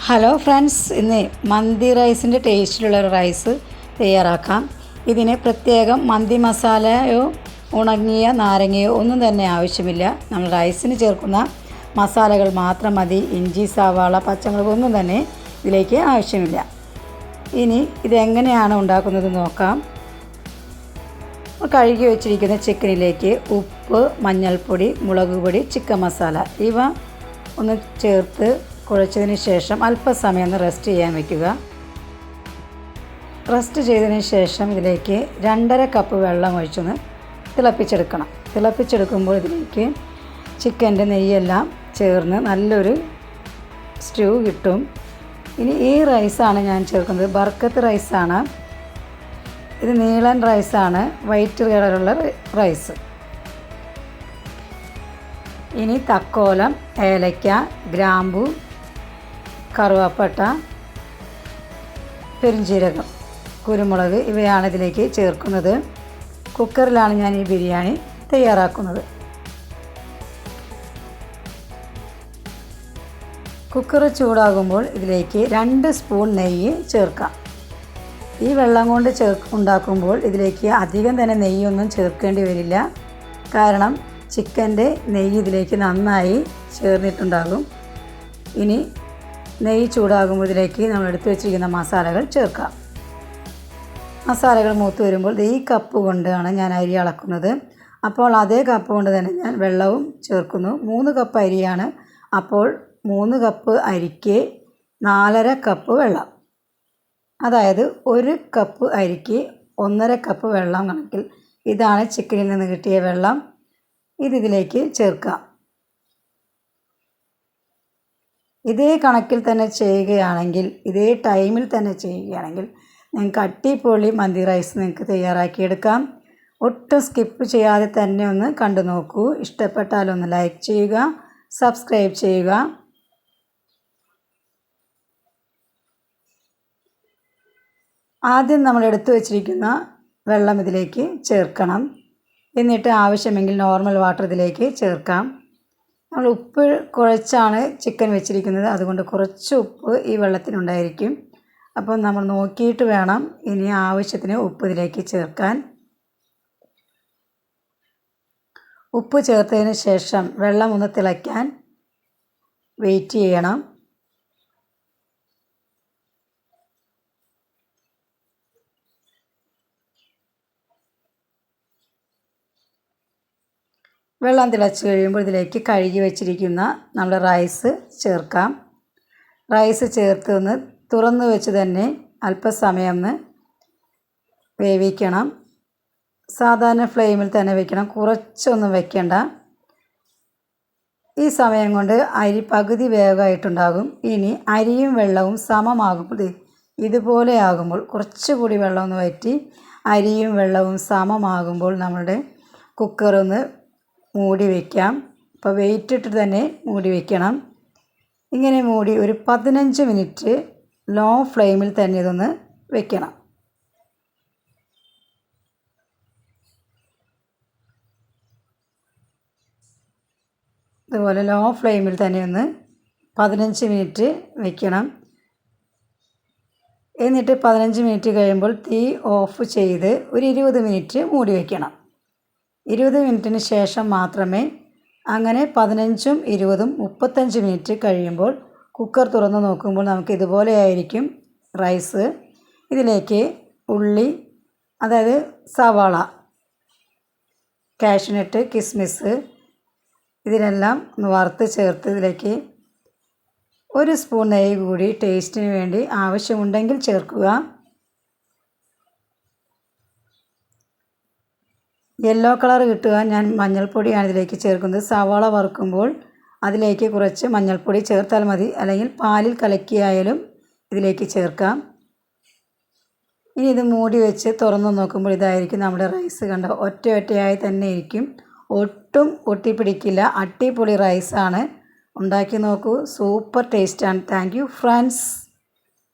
Hello friends, ഇന്ന് മന്തി റൈസിൻ്റെ ടേസ്റ്റിലുള്ള ഒരു റൈസ് തയ്യാറാക്കാം. ഇതിന് പ്രത്യേകം മന്തി മസാലയോ ഉണങ്ങിയ നാരങ്ങയോ ഒന്നും തന്നെ ആവശ്യമില്ല. നമ്മൾ റൈസിന് ചേർക്കുന്ന മസാലകൾ മാത്രം മതി. ഇഞ്ചി, സവാള, പച്ചമുളക് ഒന്നും തന്നെ ഇതിലേക്ക് ആവശ്യമില്ല. ഇനി ഇതെങ്ങനെയാണ് ഉണ്ടാക്കുന്നത് നോക്കാം. കഴുകി വെച്ചിരിക്കുന്ന ചിക്കനിലേക്ക് ഉപ്പ്, മഞ്ഞൾപ്പൊടി, മുളക് പൊടി, ചിക്കൻ മസാല ഇവ ഒന്ന് ചേർത്ത് കുഴച്ചതിന് ശേഷം അല്പസമയം ഒന്ന് റെസ്റ്റ് ചെയ്യാൻ വയ്ക്കുക. റെസ്റ്റ് ചെയ്തതിന് ശേഷം ഇതിലേക്ക് 2.5 കപ്പ് വെള്ളം ഒഴിച്ചൊന്ന് തിളപ്പിച്ചെടുക്കണം. തിളപ്പിച്ചെടുക്കുമ്പോൾ ഇതിലേക്ക് ചിക്കൻ്റെ നെയ്യെല്ലാം ചേർന്ന് നല്ലൊരു സ്റ്റ്യൂ കിട്ടും. ഇനി ഈ റൈസാണ് ഞാൻ ചേർക്കുന്നത്. ബർക്കത്ത് റൈസാണ് ഇത്. നീളൻ റൈസാണ്, വൈറ്റ് കളറുള്ള റൈസ്. ഇനി തക്കോലം, ഏലക്ക, ഗ്രാമ്പു, കറുവപ്പട്ട, പെരുംജീരകം, കുരുമുളക് ഇവയാണ് ഇതിലേക്ക് ചേർക്കുന്നത്. കുക്കറിലാണ് ഞാൻ ഈ ബിരിയാണി തയ്യാറാക്കുന്നത്. കുക്കർ ചൂടാകുമ്പോൾ ഇതിലേക്ക് 2 സ്പൂൺ നെയ്യ് ചേർക്കാം. ഈ വെള്ളം കൊണ്ട് ഉണ്ടാക്കുമ്പോൾ ഇതിലേക്ക് അധികം തന്നെ നെയ്യൊന്നും ചേർക്കേണ്ടി വരില്ല. കാരണം ചിക്കൻ്റെ നെയ്യ് ഇതിലേക്ക് നന്നായി ചേർന്നിട്ടുണ്ടാകും. ഇനി നെയ്യ് ചൂടാകുമ്പോൾ ഇതിലേക്ക് നമ്മൾ എടുത്തു വെച്ചിരിക്കുന്ന മസാലകൾ ചേർക്കാം. മസാലകൾ മൂത്ത് വരുമ്പോൾ ഈ കപ്പ് കൊണ്ടാണ് ഞാൻ അരി അളക്കുന്നത്. അപ്പോൾ അതേ കപ്പ് കൊണ്ട് തന്നെ ഞാൻ വെള്ളവും ചേർക്കുന്നു. 3 കപ്പ് അരിയാണ്. അപ്പോൾ 3 കപ്പ് അരിക്ക് 4.5 കപ്പ് വെള്ളം. അതായത് 1 കപ്പ് അരിക്ക് 1.5 കപ്പ് വെള്ളം കണക്കിൽ. ഇതാണ് ചിക്കനിൽ നിന്ന് കിട്ടിയ വെള്ളം. ഇതിലേക്ക് ചേർക്കാം. ഇതേ കണക്കിൽ തന്നെ ചെയ്യുകയാണെങ്കിൽ, ഇതേ ടൈമിൽ തന്നെ ചെയ്യുകയാണെങ്കിൽ നിങ്ങൾക്ക് അടിപൊളി മന്തി റൈസ് നിങ്ങൾക്ക് തയ്യാറാക്കിയെടുക്കാം. ഒട്ടും സ്കിപ്പ് ചെയ്യാതെ തന്നെ ഒന്ന് കണ്ടു നോക്കൂ. ഇഷ്ടപ്പെട്ടാലൊന്ന് ലൈക്ക് ചെയ്യുക, സബ്സ്ക്രൈബ് ചെയ്യുക. ആദ്യം നമ്മൾ എടുത്തു വച്ചിരിക്കുന്ന വെള്ളം ഇതിലേക്ക് ചേർക്കണം. എന്നിട്ട് ആവശ്യമെങ്കിൽ നോർമൽ വാട്ടർ ഇതിലേക്ക് ചേർക്കാം. നമ്മൾ ഉപ്പ് കുഴച്ചാണ് ചിക്കൻ വെച്ചിരിക്കുന്നത്. അതുകൊണ്ട് കുറച്ച് ഉപ്പ് ഈ വെള്ളത്തിനുണ്ടായിരിക്കും. അപ്പോൾ നമ്മൾ നോക്കിയിട്ട് വേണം ഇനി ആവശ്യത്തിന് ഉപ്പ് ഇതിലേക്ക് ചേർക്കാൻ. ഉപ്പ് ചേർത്തതിന് ശേഷം വെള്ളം ഒന്ന് തിളയ്ക്കാൻ വെയിറ്റ് ചെയ്യണം. വെള്ളം തിളച്ച് കഴിയുമ്പോൾ ഇതിലേക്ക് കഴുകി വെച്ചിരിക്കുന്ന നമ്മുടെ റൈസ് ചേർക്കാം. റൈസ് ചേർത്ത് ഒന്ന് തുറന്ന് വെച്ച് തന്നെ അല്പസമയം ഒന്ന് വേവിക്കണം. സാധാരണ ഫ്ലെയിമിൽ തന്നെ വെക്കണം, കുറച്ചൊന്നും വെക്കേണ്ട. ഈ സമയം കൊണ്ട് അരി പകുതി വേഗമായിട്ടുണ്ടാകും. ഇനി അരിയും വെള്ളവും സമമാകുമ്പോൾ ഇതുപോലെ ആകുമ്പോൾ കുറച്ചുകൂടി വെള്ളം ഒന്ന് വറ്റി അരിയും വെള്ളവും സമമാകുമ്പോൾ നമ്മുടെ കുക്കറൊന്ന് മൂടി വയ്ക്കാം. അപ്പോൾ വെയിറ്റ് ഇട്ടിട്ട് തന്നെ മൂടി വയ്ക്കണം. ഇങ്ങനെ മൂടി ഒരു 15 മിനിറ്റ് ലോ ഫ്ലെയിമിൽ തന്നെ ഇതൊന്ന് വെക്കണം. ഇതുപോലെ ലോ ഫ്ലെയിമിൽ തന്നെ ഒന്ന് 15 മിനിറ്റ് വയ്ക്കണം. എന്നിട്ട് 15 മിനിറ്റ് കഴിയുമ്പോൾ തീ ഓഫ് ചെയ്ത് ഒരു 20 മിനിറ്റ് മൂടി വയ്ക്കണം. 20 മിനിറ്റിന് ശേഷം മാത്രമേ, അങ്ങനെ 15ഉം 20ഉം 35 മിനിറ്റ് കഴിയുമ്പോൾ കുക്കർ തുറന്ന് നോക്കുമ്പോൾ നമുക്ക് ഇതുപോലെ ആയിരിക്കും റൈസ്. ഇതിലേക്ക് ഉള്ളി, അതായത് സവാള, കാഷ്യൂനട്ട്, കിസ്മിസ് ഇതിനെല്ലാം ഒന്ന് വറുത്ത് ചേർത്ത് ഇതിലേക്ക് 1 സ്പൂൺ നെയ്യ് കൂടി ടേസ്റ്റിന് വേണ്ടി ആവശ്യമുണ്ടെങ്കിൽ ചേർക്കുക. യെല്ലോ കളർ കിട്ടുവാൻ ഞാൻ മഞ്ഞൾപ്പൊടിയാണ് ഇതിലേക്ക് ചേർക്കുന്നത്. സവാള വറുക്കുമ്പോൾ അതിലേക്ക് കുറച്ച് മഞ്ഞൾപ്പൊടി ചേർത്താൽ മതി, അല്ലെങ്കിൽ പാലിൽ കലക്കിയായാലും ഇതിലേക്ക് ചേർക്കാം. ഇനി ഇത് മൂടി വെച്ച് തുറന്നു നോക്കുമ്പോൾ ഇതായിരിക്കും നമ്മുടെ റൈസ്. കണ്ട ഒറ്റയായി തന്നെ ഇരിക്കും, ഒട്ടും ഒട്ടിപ്പിടിക്കില്ല. അടിപൊളി റൈസാണ്. ഉണ്ടാക്കി നോക്കൂ, സൂപ്പർ ടേസ്റ്റാണ്. Thank you friends.